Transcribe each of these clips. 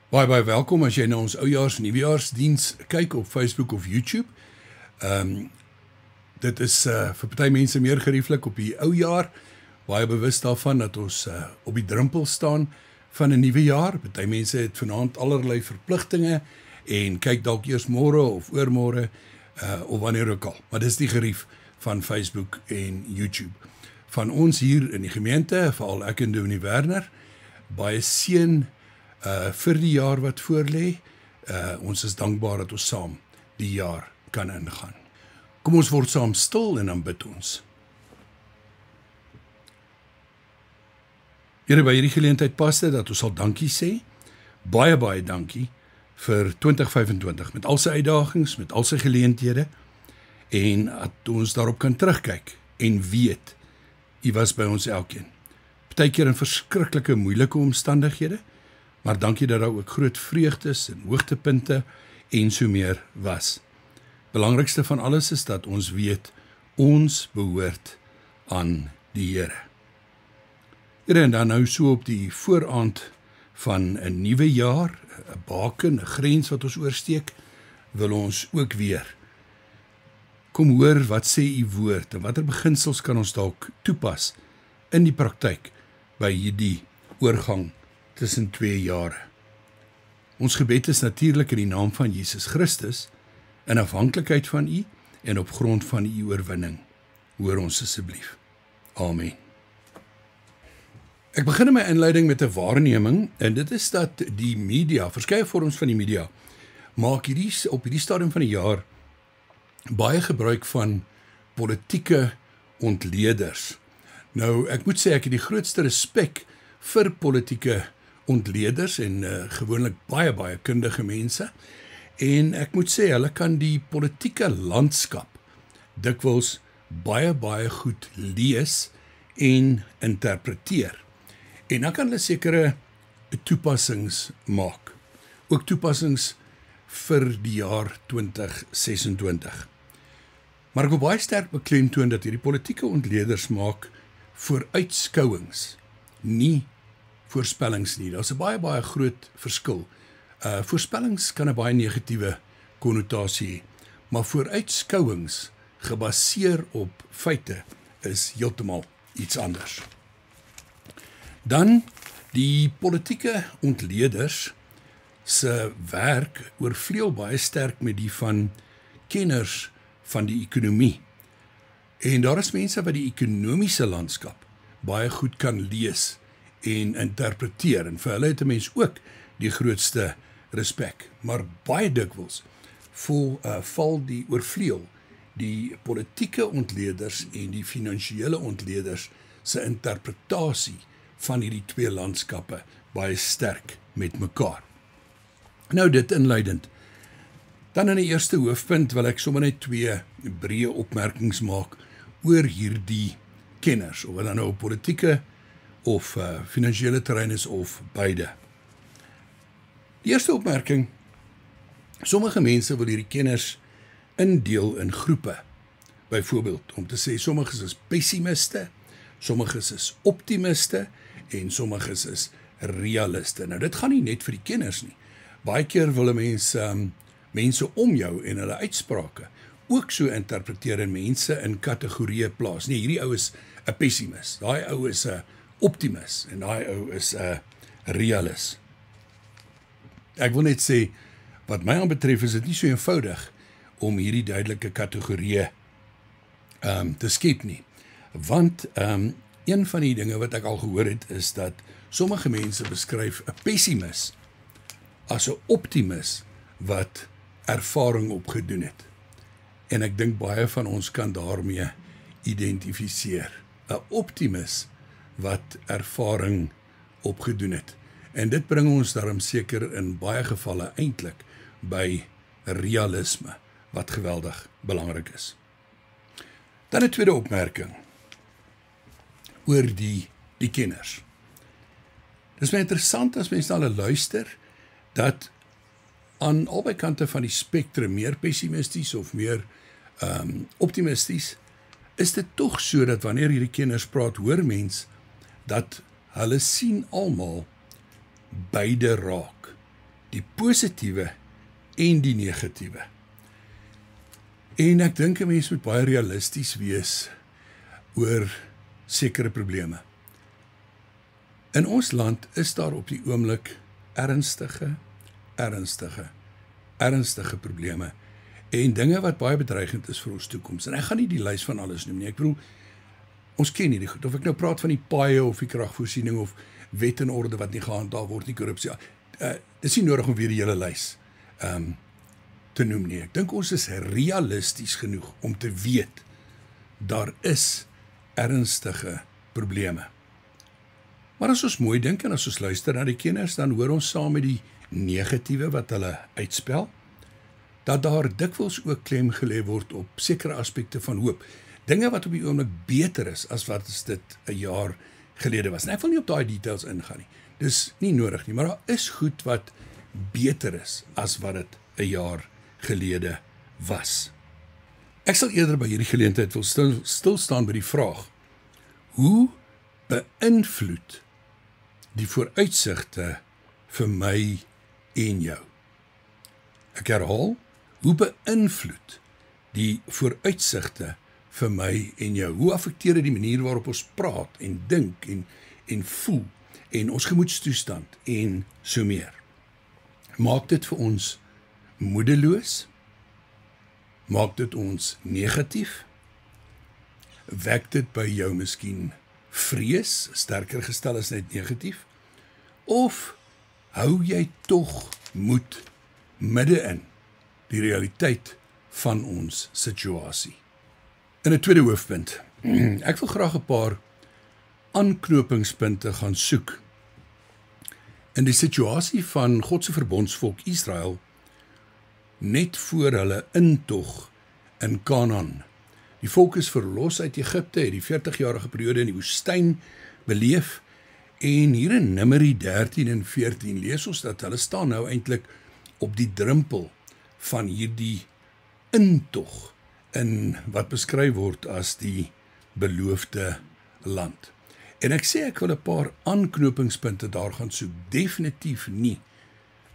Baie welkom as jy na ons oujaars nuwejaarsdiens kyk op Facebook of YouTube. Dit is vir party mense meer gerieflik op die ou jaar, baie bewus daarvan dat ons op die drempel staan van 'n nuwe jaar. Party mense het vanaand allerlei verpligtinge en kyk dalk eers môre of oormôre of wanneer ook al. Maar dis die gerief van Facebook en YouTube. Van ons hier in die gemeente, veral ek en Dominee Werner, baie seën vir die jaar wat voorlê. Ons is dankbaar dat ons saam die jaar kan ingaan. Kom ons word saam stil en dan bid ons. Here, by hierdie geleentheid pas dit dat ons sal dankie sê. Baie dankie vir 2025 met al sy uitdagings, met al sy geleenthede en dat ons daarop kan terugkyk en weet U was by ons elkeen. Partykeer in verskriklike moeilike omstandighede, maar dankie dat daar ook groot vreugdes en hoogtepunte en so meer was. Belangrikste van alles is dat ons weet, ons behoort aan die Here. Here, en dan nou so op die vooraand van 'n nuwe jaar, 'n baken, 'n grens wat ons oorsteek, wil ons ook weer kom hoor wat sê U woord en watter beginsels kan ons dalk toepas in die praktyk by hierdie oorgang tussen 2 jare. Ons gebed is natuurlik in die naam van Jesus Christus, in afhanklikheid van U en op grond van U oorwinning. Hoor ons asseblief. Amen. Ek begin in my inleiding met 'n waarneming, en dit is dat die media, verskeie vorms van die media, maak op hierdie stadium van die jaar baie gebruik van politieke ontleeders. Nou, ek moet sê, ek het die grootste respek vir politieke ontleeders en gewoonlik baie kundige mense, en ek moet sê, hulle kan die politieke landskap dikwels baie goed lees en interpreteer. En dan kan hulle sekere toepassings maak, ook toepassings vir die jaar 2026. Maar ek wil baie sterk beklemtoon dat hierdie politieke ontleeders maak vooruitskouings, nie voorspellings nie. Daar's 'n baie groot verskil. Voorspellings kan 'n baie negatiewe konnotasie hê, maar vooruitskouings gebaseer op feite is heeltemal iets anders. Dan die politieke ontleeders se werk oorvleuel baie sterk met die van kenners van die ekonomie. En daar is mense wat die ekonomiese landskap baie goed kan lees en interpreteer, en vir hulle het 'n mens ook die grootste respek. Maar baie dikwels val die oorvleuel die politieke ontleeders en die finansiële ontleeders se interpretasie van hierdie twee landskappe baie sterk met mekaar. Nou dit inleidend. Dan in die eerste hoofpunt wil ek sommer net 2 breë opmerkings maak oor hierdie kenners, of dan nou op politieke of finansiële terrein is of beide. Die eerste opmerking, sommige mense wil hierdie kenners indeel in groepe. Byvoorbeeld, om te sê, sommiges is pessimiste, sommiges is optimiste en sommiges is realiste. Nou dit gaan nie net vir die kenners nie. Baie keer wil 'n mens mense om jou en hulle uitsprake ook so interpreteer en mense in kategorieë plaas. Nee, hierdie ou is 'n pessimis, daai ou is 'n optimis en daai ou is 'n realist. Ek wil net sê, wat my aanbetref is dit nie so eenvoudig om hierdie duidelike kategorieë te skep nie. Want een van die dinge wat ek al gehoor het is dat sommige mense beskryf 'n pessimis as 'n optimis wat ervaring opgedoen het. En ek dink baie van ons kan daarmee identifiseer. 'n Optimis wat ervaring opgedoen het. En dit bring ons daarom seker in baie gevalle eintlik by realisme, wat geweldig belangrik is. Dan 'n tweede opmerking oor die kenners. Dis baie interessant as mense na hulle luister, dat aan albei kante van die spektrum, meer pessimisties of meer optimisties, is dit tog so dat wanneer hierdie kenners praat, hoor mens dat hulle sien almal beide raak. die positiewe en die negatiewe. En ek dink 'n mens moet baie realisties wees oor sekere probleme. In ons land is daar op die oomblik ernstige probleme en dinge wat baie bedreigend is vir ons toekoms. En ek gaan nie die lys van alles noem nie. Ek bedoel, ons ken hierdie goed. Of ek nou praat van die paaie of die kragvoorsiening of wet en orde wat nie gehandhaaf word nie, korrupsie. Dis nie nodig om weer die hele lys te noem nie. Ek dink ons is realisties genoeg om te weet daar is ernstige probleme. Maar as ons mooi dink en as ons luister na die kenners, dan hoor ons saam met die negatiewe wat hulle uitspel, dat daar dikwels ook klem gelê word op sekere aspekte van hoop. Dinge wat op die oomblik beter is as wat dit 'n jaar gelede was. En ek wil nie op daai details ingaan nie. Dis nie nodig nie, maar daar is goed wat beter is as wat dit 'n jaar gelede was. Ek sal eerder by hierdie geleentheid wil stilstaan by die vraag: hoe beïnvloed die vooruitsigte vir my en jou? Ek herhaal, hoe beïnvloed die vooruitsigte vir my en jou? Hoe affekteer dit die manier waarop ons praat en dink en voel en ons gemoedstoestand en so meer? Maak dit vir ons moedeloos? Maak dit ons negatief? Wek dit by jou miskien vrees, sterker gestel as net negatief? Of hou jy tog moed midde in die realiteit van ons situasie? In 'n tweede hoofpunt, ek wil graag 'n paar aanknopingspunte gaan soek in die situasie van God se verbondsvolk Israel net voor hulle intog in Kanaan. Die volk is verlos uit Egipte, het die 40-jarige periode in die woestyn beleef, en hier in Numeri 13 en 14 lees ons dat hulle staan nou eintlik op die drempel van hierdie intog in wat beskryf word as die beloofde land. En ek sê ek wil 'n paar aanknopingspunte daar gaan soek. Definitief nie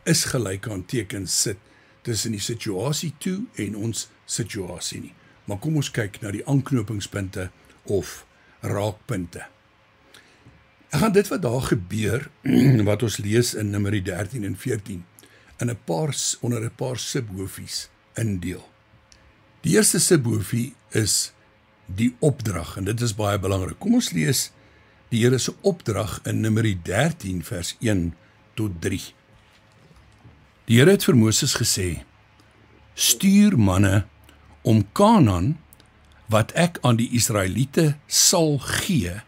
is gelyk aan tekens sit tussen die situasie toe en ons situasie nie. Maar kom ons kyk na die aanknopingspunte of raakpunte. Ek gaan dit wat daar gebeur, wat ons lees in Numeri 13 en 14, onder 'n paar subhoofies indeel. Die eerste subhoofie is die opdrag, en dit is baie belangrik. Kom ons lees die Here se opdrag in Numeri 13 vers 1 tot 3. Die Here het vir Moses gesê: stuur manne om Kanaan, wat ek aan die Israeliete sal gee,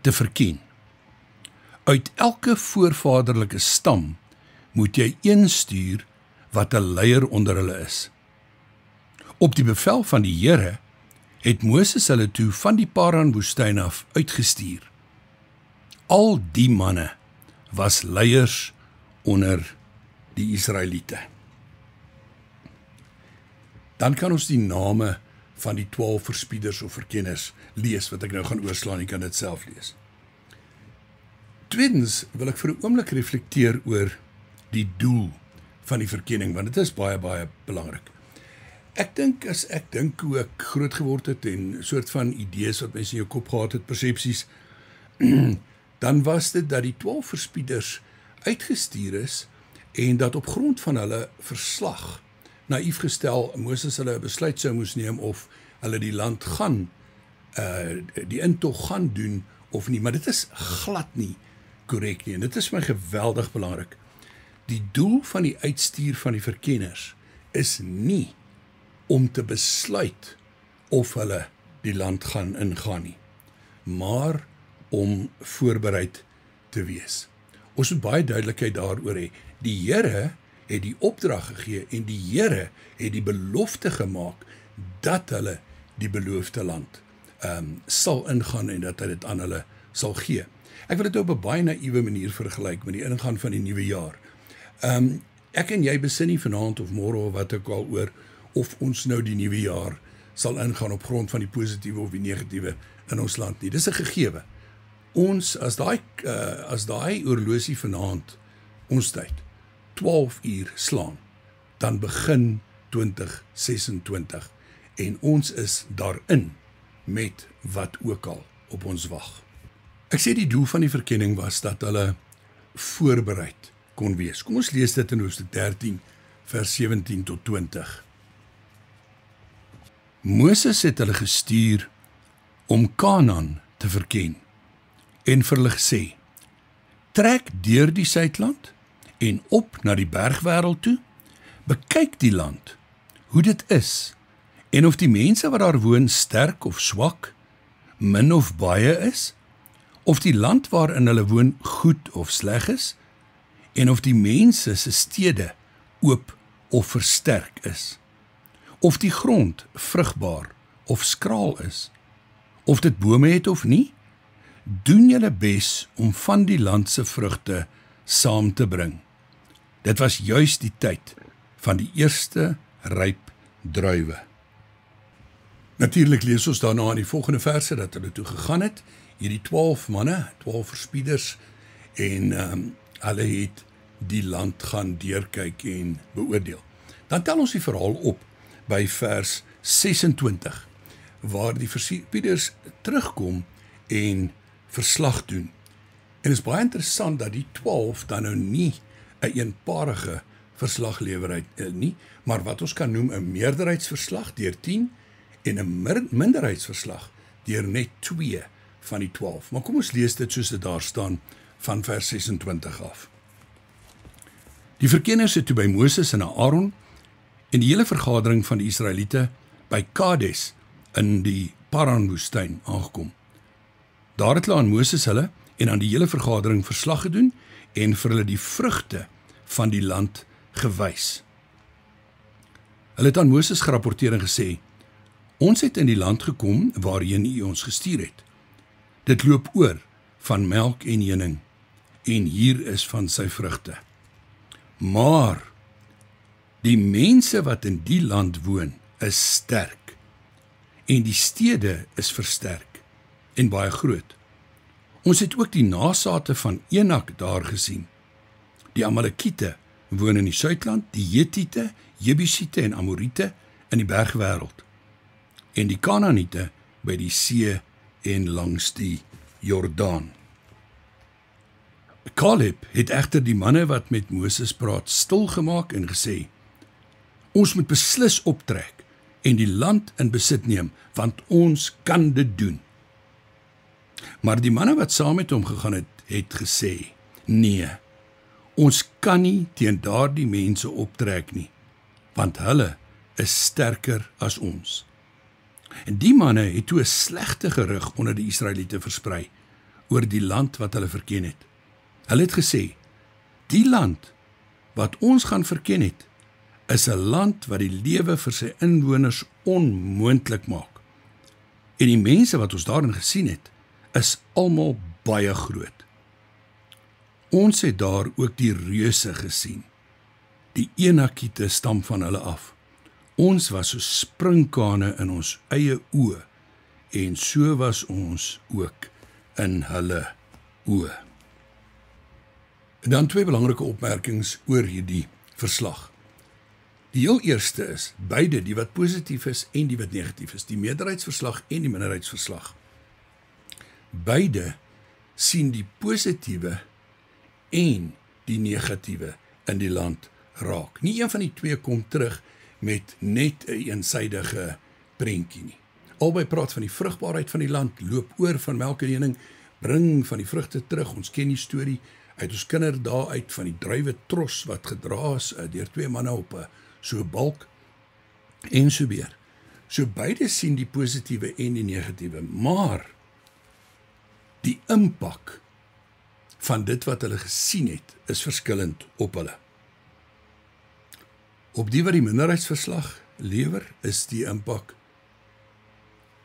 te verken. Uit elke voorvaderlike stam moet jy een stuur wat 'n leier onder hulle is. Op die bevel van die Here het Moses hulle toe van die Paran-woestyn af uitgestuur. Al die manne was leiers onder die Israeliete. Dan kan ons die name van die 12 verspieders of verkenners lees, wat ek nou gaan oorslaan, jy kan dit self lees. Tweedens wil ek vir 'n oomblik reflekteer oor die doel van die verkenning, want dit is baie, baie belangrik. Ek dink, as ek dink hoe ek groot geword het en soort van idees wat mense in jou kop gehad het, persepsies, dan was dit dat die 12 verspieders uitgestuur is en dat op grond van hulle verslag, naïef gestel, Moses hulle 'n besluit sou moes neem of hulle die land gaan, die intog gaan doen of nie, maar dit is glad nie korrek nie, en dit is my geweldig belangrik. Die doel van die uitstuur van die verkenners is nie om te besluit of hulle die land gaan ingaan nie, maar om voorbereid te wees. Ons moet baie duidelikheid daaroor hê. Die Here het die opdrag gegee en die Here het die belofte gemaak dat hulle die beloofde land sal ingaan en dat hy dit aan hulle sal gee. Ek wil dit op 'n baie naïewe manier vergelyk met die ingaan van die nuwe jaar. Ek en jy besin nie vanaand of môre of wat ook al oor of ons nou die nuwe jaar sal ingaan op grond van die positiewe of die negatiewe in ons land nie. Dis 'n gegewe. Ons, as daai oorlosie vanaand ons tyd 12 uur slaan, dan begin 2026 en ons is daarin met wat ook al op ons wag. Ek sê die doel van die verkenning was dat hulle voorbereid kon wees. Kom ons lees dit in Hoofstuk 13 vers 17 tot 20. Moses het hulle gestuur om Kanaan te verken en vir hulle gesê: trek deur die suidland en op na die bergwêreld toe, bekyk die land, hoe dit is, en of die mense wat daar woon sterk of swak, min of baie is, of die land waarin hulle woon goed of sleg is, en of die mense se stede oop of versterk is, of die grond vrugbaar of skraal is, of dit bome het of nie, doen julle bes om van die land se vrugte saam te bring. Dit was juis die tyd van die eerste ryp druiwe. Natuurlik lees ons daarna in die volgende verse dat hulle toe gegaan het, hierdie 12 manne, 12 verspieders, en hulle het die land gaan deurkyk en beoordeel. Dan tel ons die verhaal op by vers 26, waar die verspieders terugkom en verslag doen. En het is baie interessant dat die 12 dan nou nie 'n eenparige verslag lewer nie, maar wat ons kan noem 'n meerderheidsverslag deur 10 en 'n minderheidsverslag deur net 2 van die 12. Maar kom ons lees dit soos dit daar staan van vers 26 af. Die verkenners het toe by Moses en Aaron en die hele vergadering van die Israeliete by Kades in die Paran-woestyn aangekom. Daar het hulle aan Moses hulle en aan die hele vergadering verslag gedoen en vir hulle die vrugte van die land gewys. Hulle het aan Moses gerapporteer en gesê: ons het in die land gekom waarheen U ons gestuur het. Dit loop oor van melk en honing, en hier is van sy vrugte. Maar die mense wat in die land woon, is sterk, en die stede is versterk en baie groot. Ons het ook die nasate van Enak daar gesien. Die Amalekiete woon in die suidland, die Hetiete, Jebusiete en Amoriete in die bergwêreld, en die Kanaaniete by die see en langs die Jordaan. Caleb het egter die manne wat met Moses praat stilgemaak en gesê: ons moet beslis optrek en die land in besit neem, want ons kan dit doen. Maar die manne wat saam met hom gegaan het gesê: nee, ons kan nie teen daardie mense optrek nie, want hulle is sterker as ons. En die manne het toe 'n slegte gerug onder die Israeliete versprei oor die land wat hulle verken het. Hulle het gesê: die land wat ons gaan verken het, is 'n land wat die lewe vir sy inwoners onmoontlik maak. En die mense wat ons daarin gesien het, is almal baie groot. Ons het daar ook die reuse gesien. Die Enakiete stam van hulle af. Ons was so sprinkane in ons eie oë, en so was ons ook in hulle oë. Dan 2 belangrike opmerkings oor hierdie verslag. Die heel eerste is, beide, die wat positief is en die wat negatief is, die meerderheidsverslag en die minderheidsverslag. Beide sien die positiewe en die negatiewe in die land raak. Nie een van die twee kom terug met net 'n eensydige prentjie nie. Albei praat van die vrugbaarheid van die land, loop oor van melk en honing, bring van die vrugte terug. Ons ken die storie uit ons kinderdae uit van die druiwe tros wat gedra is deur 2 manne op so 'n balk en so weer. So beide sien die positiewe en die negatiewe, maar die impak van dit wat hulle gesien het, is verskillend op hulle. Op die wat die minderheidsverslag lewer, is die impak: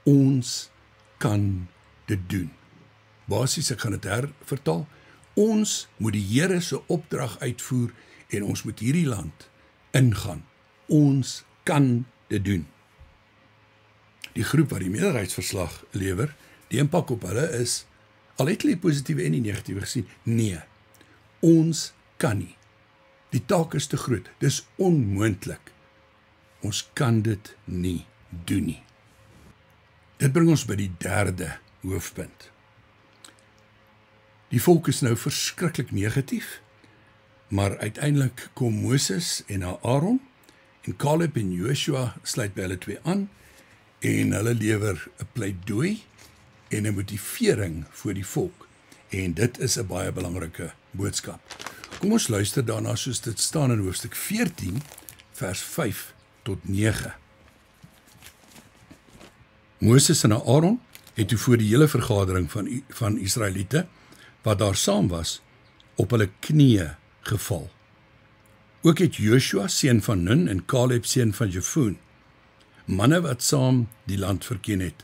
ons kan dit doen. Basies, ek gaan dit hervertaal, ons moet die Here se opdrag uitvoer en ons moet hierdie land ingaan. Ons kan dit doen. Die groep wat die meerderheidsverslag lewer, die impak op hulle is, al het hulle die positiewe en die negatiewe gesien, nee, ons kan nie. Die taak is te groot. Dis onmoontlik. Ons kan dit nie doen nie. Dit bring ons by die derde hoofpunt. Die volk is nou verskriklik negatief, maar uiteindelik kom Moses en Aaron en Caleb en Joshua sluit by hulle twee aan en hulle lewer 'n pleidooi en 'n motivering vir die volk. En dit is 'n baie belangrike boodskap. Kom ons luister daarna soos dit staan in hoofstuk 14, vers 5 tot 9. Moses en Aaron het toe voor die hele vergadering van Israeliete, wat daar saam was, op hulle knieë geval. Ook het Joshua, seun van Nun, en Caleb, seun van Jefune, manne wat saam die land verken het,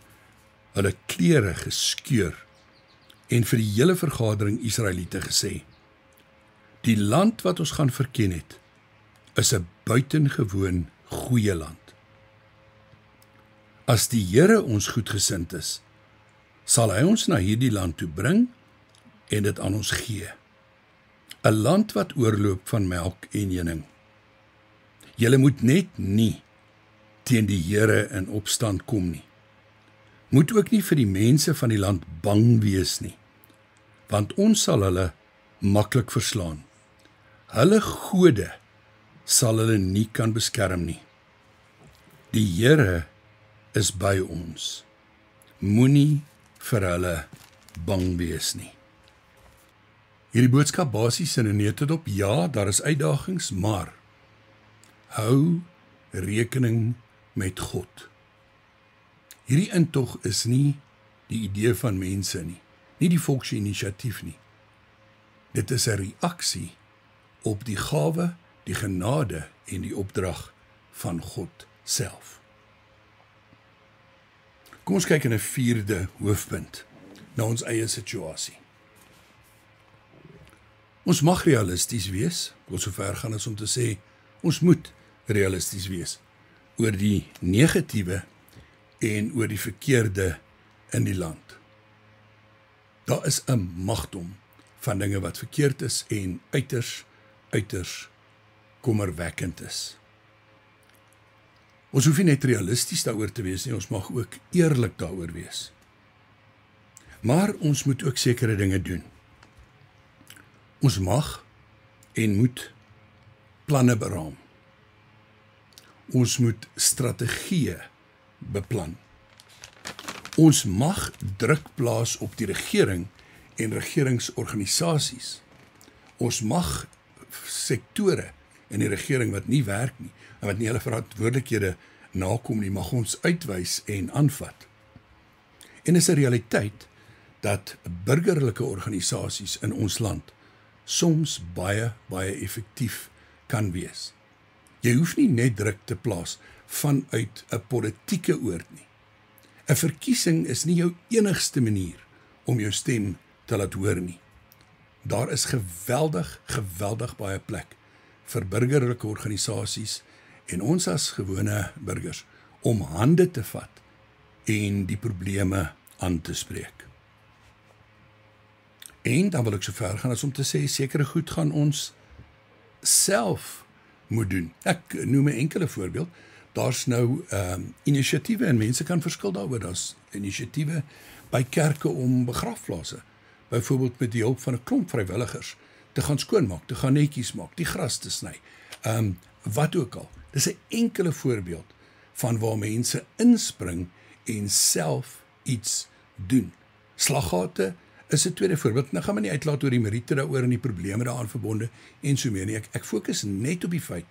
hulle klere geskeur en vir die hele vergadering Israeliete gesê: Die land wat ons gaan verken het, is 'n buitengewoon goeie land. As die Here ons goedgesind is, sal hy ons na hierdie land toe bring en dit aan ons gee. 'n Land wat oorloop van melk en honing. Julle moet net nie teen die Here in opstand kom nie. Moet ook nie vir die mense van die land bang wees nie, want ons sal hulle maklik verslaan. Hulle gode sal hulle nie kan beskerm nie. Die Here is by ons. Moenie vir hulle bang wees nie. Hierdie boodskap basies in 'n neutedop, ja, daar is uitdagings, maar hou rekening met God. Hierdie intog is nie die idee van mense nie die volksinisiatief nie. Dit is 'n reaksie op die gawe, die genade en die opdrag van God self. Kom ons kyk in 'n vierde hoofpunt, na ons eie situasie. Ons mag realisties wees, ek wil so ver gaan as om te sê, ons moet realisties wees, oor die negatiewe en oor die verkeerde in die land. Daar is 'n magdom van dinge wat verkeerd is en uiters kommerwekkend is. Ons hoef nie net realisties daaroor te wees nie, ons mag ook eerlik daaroor wees. Maar ons moet ook sekere dinge doen. Ons mag en moet planne beraam. Ons moet strategieë beplan. Ons mag druk plaas op die regering en regeringsorganisasies. Ons mag sektore in die regering wat nie werk nie, en wat nie hulle verantwoordelikhede nakom nie, mag ons uitwys en aanvat. En is 'n realiteit dat burgerlike organisasies in ons land soms baie effektief kan wees. Jy hoef nie net druk te plaas vanuit 'n politieke oord nie. 'n Verkiesing is nie jou enigste manier om jou stem te laat hoor nie. Daar is geweldig baie plek vir burgerlike organisasies en ons as gewone burgers om hande te vat en die probleme aan te spreek. En dan wil ek so ver gaan as om te sê, sekere goed gaan ons self moet doen. Ek noem 'n enkele voorbeeld. Daar's nou inisiatiewe en mense kan verskil daaroor. Daar's inisiatiewe by kerke om begrafplase, byvoorbeeld met die hulp van 'n klomp vrywilligers, te gaan skoonmaak, te gaan netjies maak, die gras te sny. Wat ook al. Dis 'n enkele voorbeeld van waar mense inspring en self iets doen. Slaggate is 'n tweede voorbeeld. Nou gaan my nie uitlaat oor die meriete daaroor en die probleme daaraan verbonde en so meer nie. Ek fokus net op die feit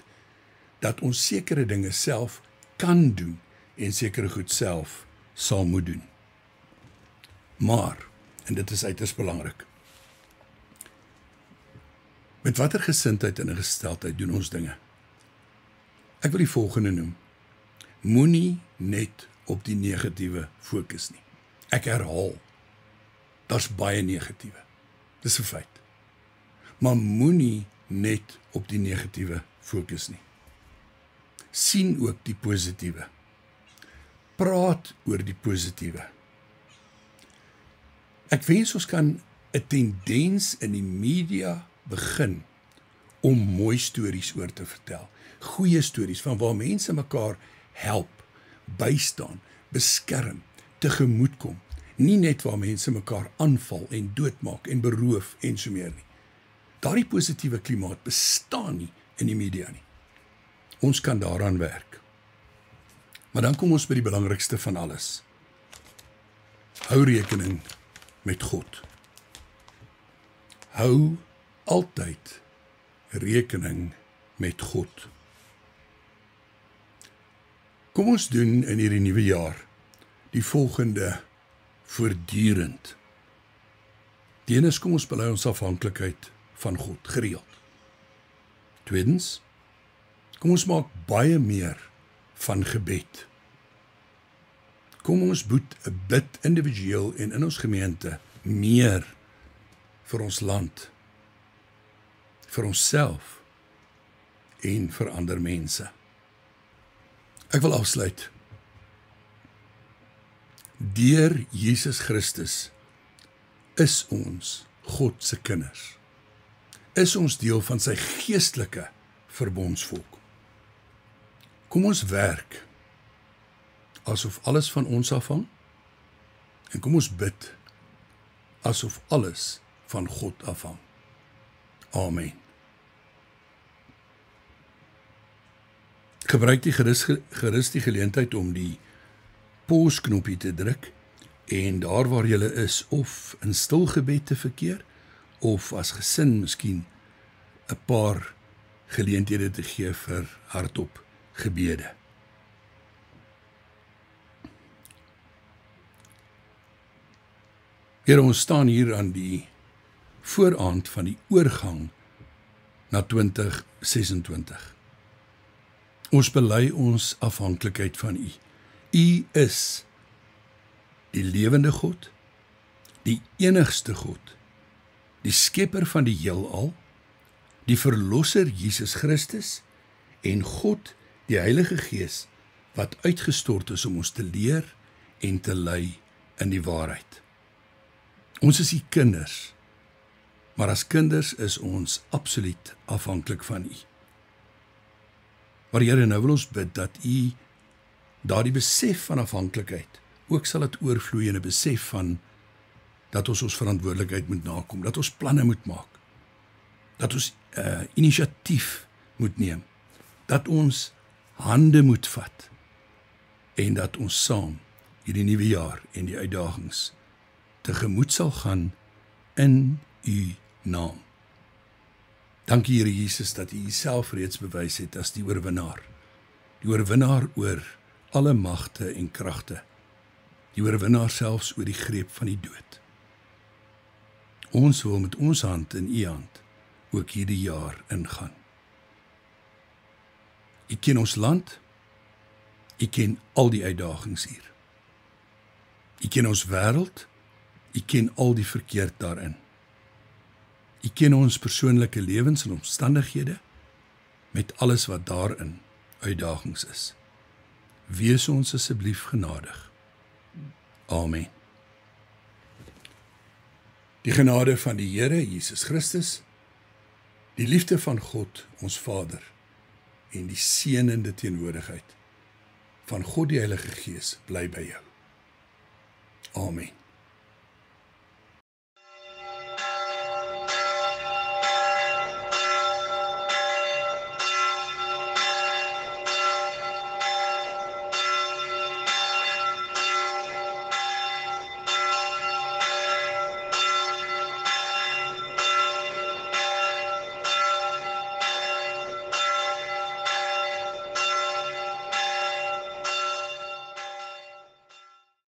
dat ons sekere dinge self kan doen en sekere goed self sal moet doen. Maar, en dit is uiters belangrik, met watter gesindheid en gesteldheid doen ons dinge? Ek wil die volgende noem. Moenie net op die negatiewe fokus nie. Ek herhaal, daar's baie negatiewe. Dis 'n feit. Maar moenie net op die negatiewe fokus nie. Sien ook die positiewe. Praat oor die positiewe. Ek wens ons kan 'n tendens in die media begin om mooi stories oor te vertel. Goeie stories van waar mense mekaar help, bystaan, beskerm, tegemoetkom. Nie net waar mense mekaar aanval en doodmaak en beroof en so meer nie. Daardie positiewe klimaat bestaan nie in die media nie. Ons kan daaraan werk. Maar dan kom ons by die belangrikste van alles. Hou rekening met God. Hou altyd rekening met God. Kom ons doen in hierdie nuwe jaar die volgende voortdurend. Die ene is, kom ons bely ons afhanklikheid van God gereeld. Tweedens, kom ons maak baie meer van gebed. Kom ons bid individueel en in ons gemeente meer vir ons land, vir onsself en vir ander mense. Ek wil afsluit. Deur Jesus Christus is ons God se kinders. Is ons deel van sy geestelike verbondsvolk. Kom ons werk asof alles van ons afhang en kom ons bid asof alles van God afhang. Amen. Gebruik die gerus die geleentheid om die pausknopie te druk en daar waar jy is of in stil gebed te verkeer of as gesin miskien 'n paar geleenthede te gee vir hardop gebede. Here, ons staan hier aan die vooraand van die oorgang na 2026. Ons bely ons afhanklikheid van U. U is die lewende God, die enigste God, die skepper van die heelal, die verlosser Jesus Christus en God, die Heilige Gees, wat uitgestort is om ons te leer en te lei in die waarheid. Ons is U kinders, maar as kinders is ons absoluut afhanklik van U. Maar Here, nou wil ons bid dat U daardie besef van afhanklikheid ook sal dit oorvloei in 'n besef van dat ons verantwoordelikheid moet nakom, dat ons planne moet maak, dat ons inisiatief moet neem, dat ons hande moet vat en dat ons saam hierdie nuwe jaar en die uitdagings tegemoet sal gaan in U naam. Dankie Here Jesus dat U Uself reeds bewys het as die oorwinnaar oor alle magte en kragte, die oorwinnaar selfs oor die greep van die dood. Ons wil met ons hand in U hand ook hierdie jaar ingaan. U ken ons land, U ken al die uitdagings hier. U ken ons wêreld, U ken al die verkeerd daarin. U ken ons persoonlike lewens en omstandighede met alles wat daarin uitdagings is. Wees ons asseblief genadig. Amen. Die genade van die Here Jesus Christus, die liefde van God ons Vader en die seënende teenwoordigheid van God die Heilige Gees bly by jou. Amen.